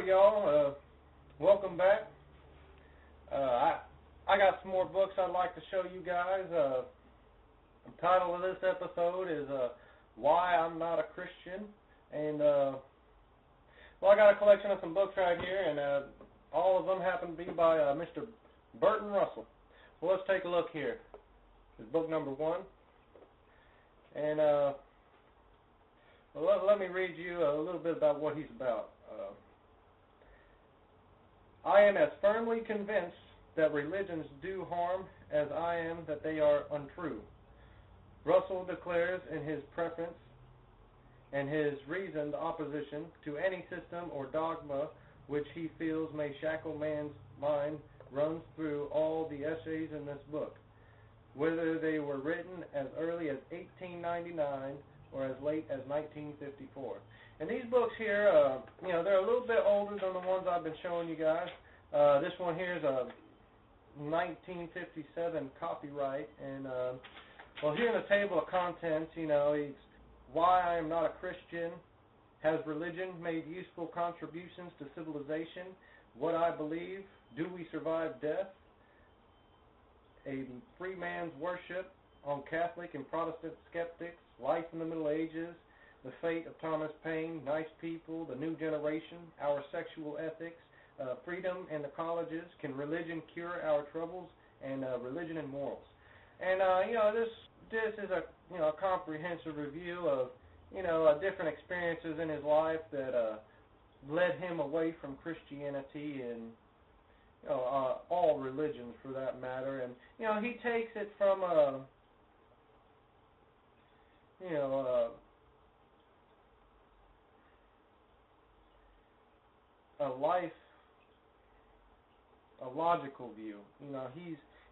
Howdy, y'all. Welcome back. I got some more books I'd like to show you guys. The title of this episode is Why I'm Not a Christian. And, I got a collection of some books right here, and all of them happen to be by Mr. Burton Russell. Well, let's take a look here. This is book number 1. And let me read you a little bit about what he's about. I am as firmly convinced that religions do harm as I am that they are untrue. Russell declares in his preface and his reasoned opposition to any system or dogma which he feels may shackle man's mind runs through all the essays in this book, whether they were written as early as 1899 or as late as 1954. And these books here, they're a little bit older than the ones I've been showing you guys. This one here is a 1957 copyright, and here in the table of contents, it's why I am not a Christian. Has religion made useful contributions to civilization? What I believe. Do we survive death? A free man's worship on Catholic and Protestant skeptics. Life in the Middle Ages. The fate of Thomas Paine. Nice people. The new generation. Our sexual ethics. Freedom in the colleges. Can religion cure our troubles? And religion and morals. And this is a comprehensive review of different experiences in his life that led him away from Christianity and all religions for that matter. And he takes it from a logical view.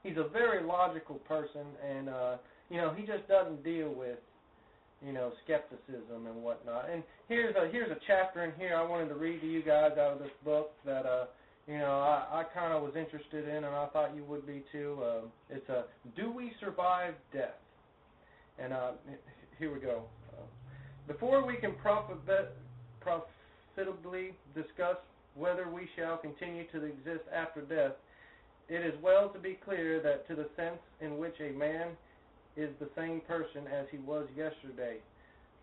He's a very logical person, and he just doesn't deal with skepticism and whatnot. And here's a chapter in here I wanted to read to you guys out of this book that I kind of was interested in, and I thought you would be too. It's Do We Survive Death? And here we go. Before we can profitably discuss whether we shall continue to exist after death, it is well to be clear that to the sense in which a man is the same person as he was yesterday.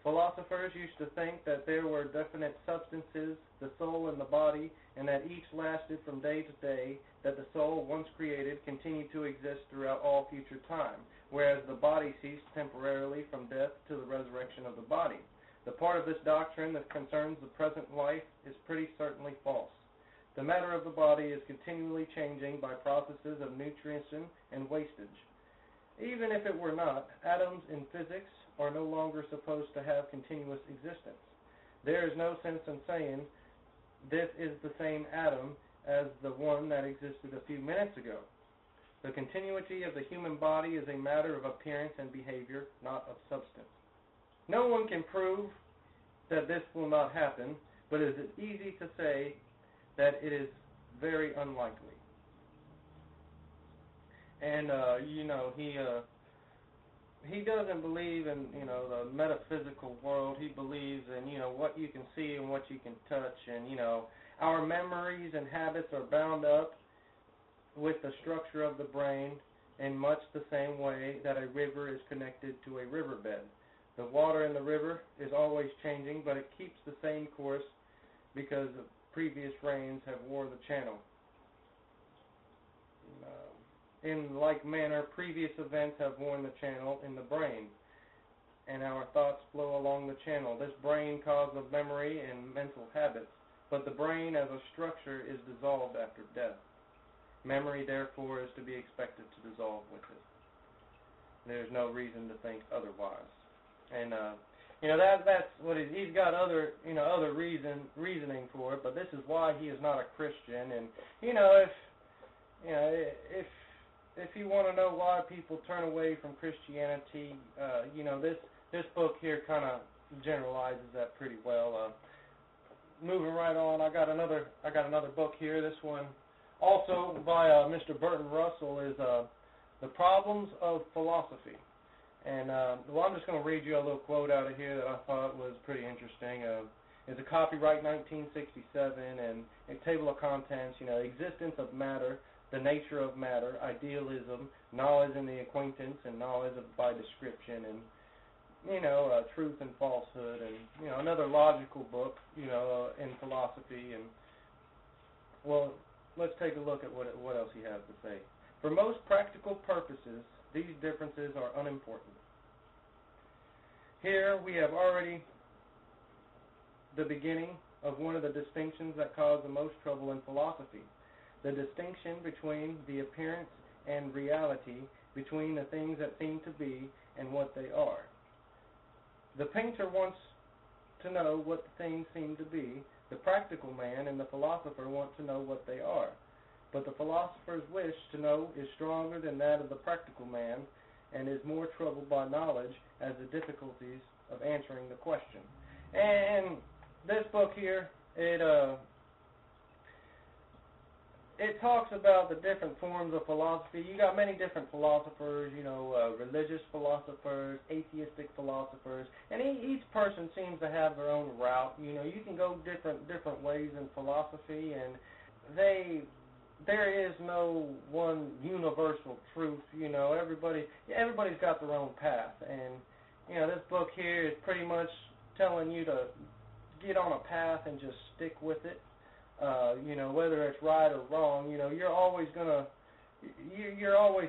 Philosophers used to think that there were definite substances, the soul and the body, and that each lasted from day to day, that the soul, once created, continued to exist throughout all future time, whereas the body ceased temporarily from death to the resurrection of the body. The part of this doctrine that concerns the present life is pretty certainly false. The matter of the body is continually changing by processes of nutrition and wastage. Even if it were not, atoms in physics are no longer supposed to have continuous existence. There is no sense in saying this is the same atom as the one that existed a few minutes ago. The continuity of the human body is a matter of appearance and behavior, not of substance. No one can prove that this will not happen, but it is easy to say that it is very unlikely. And he doesn't believe in the metaphysical world. He believes in what you can see and what you can touch, and our memories and habits are bound up with the structure of the brain in much the same way that a river is connected to a riverbed. The water in the river is always changing, but it keeps the same course because previous rains have wore the channel. In like manner, previous events have worn the channel in the brain, and our thoughts flow along the channel. This brain cause of memory and mental habits, but the brain as a structure is dissolved after death. Memory, therefore, is to be expected to dissolve with it. There's no reason to think otherwise. And that's what he's got other reasoning for it, but this is why he is not a Christian. And if you want to know why people turn away from Christianity, this book here kind of generalizes that pretty well. Moving right on, I got another book here. This one, also by Mr. Burton Russell, is The Problems of Philosophy. And I'm just going to read you a little quote out of here that I thought was pretty interesting. It's a copyright 1967, and a table of contents, existence of matter, the nature of matter, idealism, knowledge and the acquaintance, and knowledge by description, and truth and falsehood, and another logical book, in philosophy. And well, let's take a look at what else he has to say. For most practical purposes, these differences are unimportant. Here we have already the beginning of one of the distinctions that cause the most trouble in philosophy, the distinction between the appearance and reality, between the things that seem to be and what they are. The painter wants to know what the things seem to be. The practical man and the philosopher want to know what they are. But the philosopher's wish to know is stronger than that of the practical man, and is more troubled by knowledge as the difficulties of answering the question. And this book here, it talks about the different forms of philosophy. You got many different philosophers, religious philosophers, atheistic philosophers, and each person seems to have their own route. You can go different ways in philosophy, and there is no one universal truth. Everybody's got their own path, and this book here is pretty much telling you to get on a path and just stick with it. Whether it's right or wrong, you're always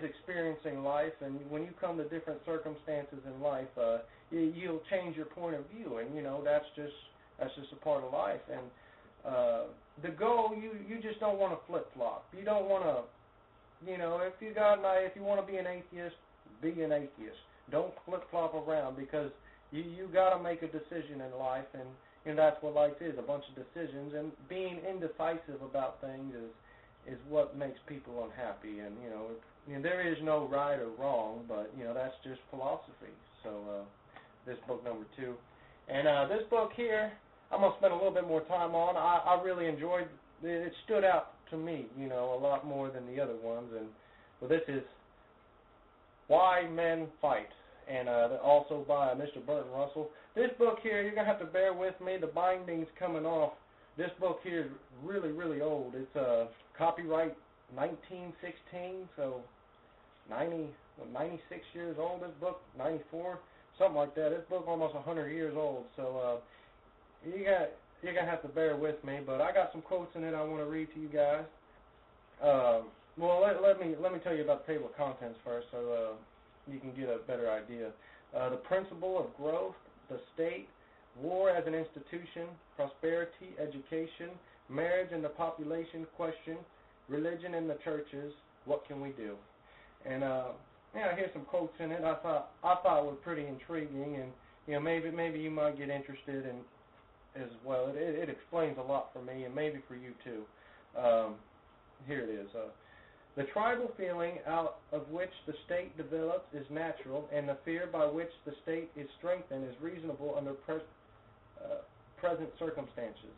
experiencing life, and when you come to different circumstances in life, you'll change your point of view, and that's just a part of life. And the goal, you just don't want to flip flop. You don't want to, if you want to be an atheist, be an atheist. Don't flip flop around, because you got to make a decision in life, and that's what life is, a bunch of decisions, and being indecisive about things is what makes people unhappy. And there is no right or wrong, but that's just philosophy. So this book number 2, and this book here, I'm gonna spend a little bit more time on. I really enjoyed it. It stood out to me, a lot more than the other ones. And well, this is Why Men Fight, and also by Mr. Bertrand Russell. This book here, you're going to have to bear with me. The binding's coming off. This book here is really, really old. It's copyright 1916, so 96 years old, this book, 94, something like that. This book almost 100 years old, so you're going to have to bear with me. But I got some quotes in it I want to read to you guys. Well, let me tell you about the table of contents first, so you can get a better idea. The principle of growth, the state, war as an institution, prosperity, education, marriage and the population question, religion and the churches, what can we do? And here's some quotes in it I thought were pretty intriguing, and maybe you might get interested in as well. It explains a lot for me, and maybe for you too. Here it is. The tribal feeling out of which the state develops is natural, and the fear by which the state is strengthened is reasonable under present circumstances.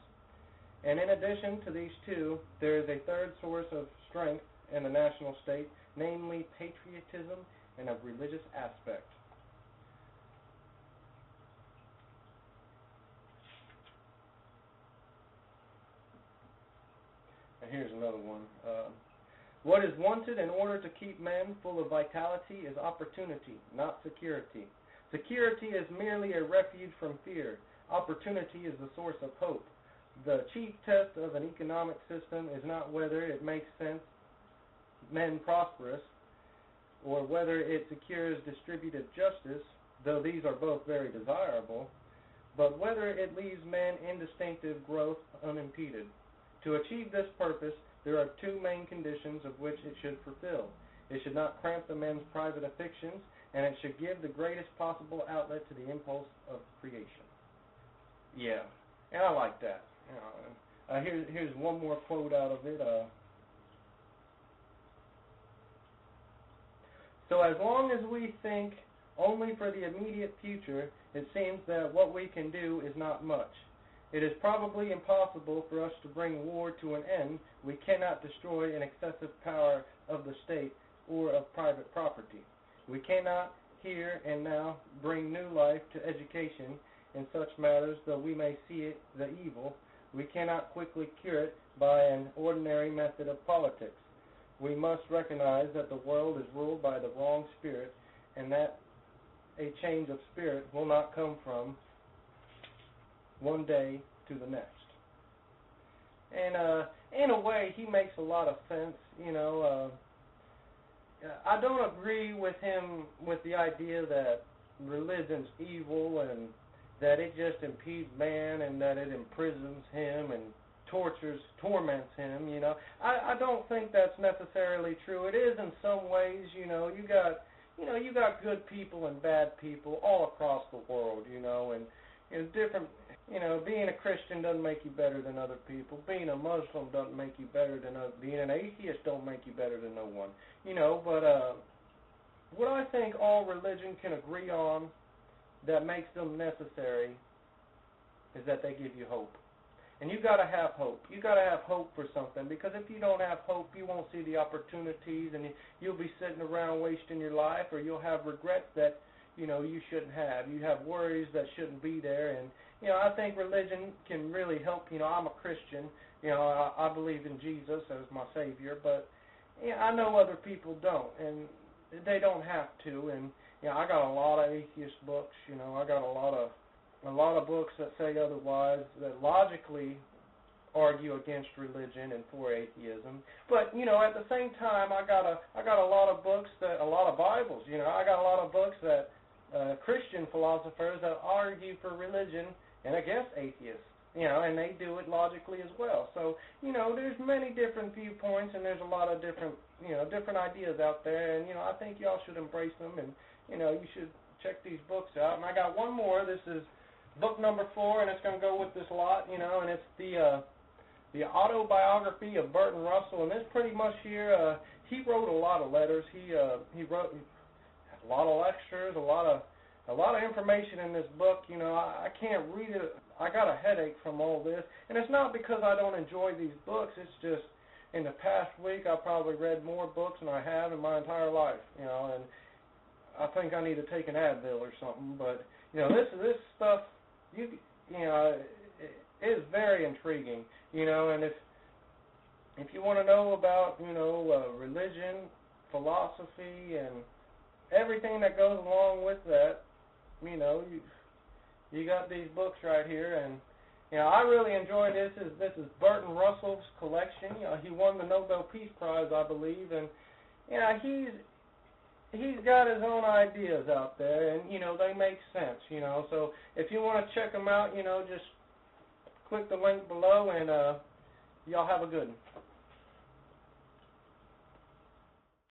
And in addition to these two, there is a third source of strength in the national state, namely patriotism and a religious aspect. And here's another one. What is wanted in order to keep men full of vitality is opportunity, not security. Security is merely a refuge from fear. Opportunity is the source of hope. The chief test of an economic system is not whether it makes men prosperous, or whether it secures distributive justice, though these are both very desirable, but whether it leaves men in distinctive growth unimpeded. To achieve this purpose, there are two main conditions of which it should fulfill. It should not cramp the men's private affections, and it should give the greatest possible outlet to the impulse of creation. Yeah, and I like that. Here's one more quote out of it. So as long as we think only for the immediate future, it seems that what we can do is not much. It is probably impossible for us to bring war to an end. We cannot destroy an excessive power of the state or of private property. We cannot here and now bring new life to education, in such matters, though we may see it, the evil, we cannot quickly cure it by an ordinary method of politics. We must recognize that the world is ruled by the wrong spirit, and that a change of spirit will not come from one day to the next. And in a way, he makes a lot of sense. I don't agree with him with the idea that religion's evil and that it just impedes man and that it imprisons him and torments him. I don't think that's necessarily true. It is in some ways. You got good people and bad people all across the world. And different. Being a Christian doesn't make you better than other people. Being a Muslim doesn't make you better than other. Being an atheist don't make you better than no one. But what I think all religion can agree on that makes them necessary is that they give you hope. And you got to have hope. You got to have hope for something, because if you don't have hope, you won't see the opportunities, and you'll be sitting around wasting your life, or you'll have regrets that you shouldn't have. You have worries that shouldn't be there, and I think religion can really help. I'm a Christian. I believe in Jesus as my Savior, but I know other people don't, and they don't have to. And I got a lot of atheist books. I got a lot of books that say otherwise, that logically argue against religion and for atheism. But at the same time, I got a lot of books a lot of Bibles. I got a lot of books that Christian philosophers that argue for religion and against atheists. And they do it logically as well. So there's many different viewpoints, and there's a lot of different ideas out there. And I think y'all should embrace them, and you should check these books out. And I got one more. This is book number 4, and it's going to go with this lot, and it's the autobiography of Bertrand Russell. And this pretty much here, he wrote a lot of letters. He wrote a lot of lectures, a lot of information in this book. I can't read it. I got a headache from all this, and it's not because I don't enjoy these books. It's just in the past week I've probably read more books than I have in my entire life. And I think I need to take an Advil or something. But this stuff. It is very intriguing, and if you want to know about, religion, philosophy, and everything that goes along with that, you got these books right here, and I really enjoy this. This is Bertrand Russell's collection. He won the Nobel Peace Prize, I believe, and he's got his own ideas out there, and they make sense. So if you want to check them out, just click the link below, and y'all have a good one.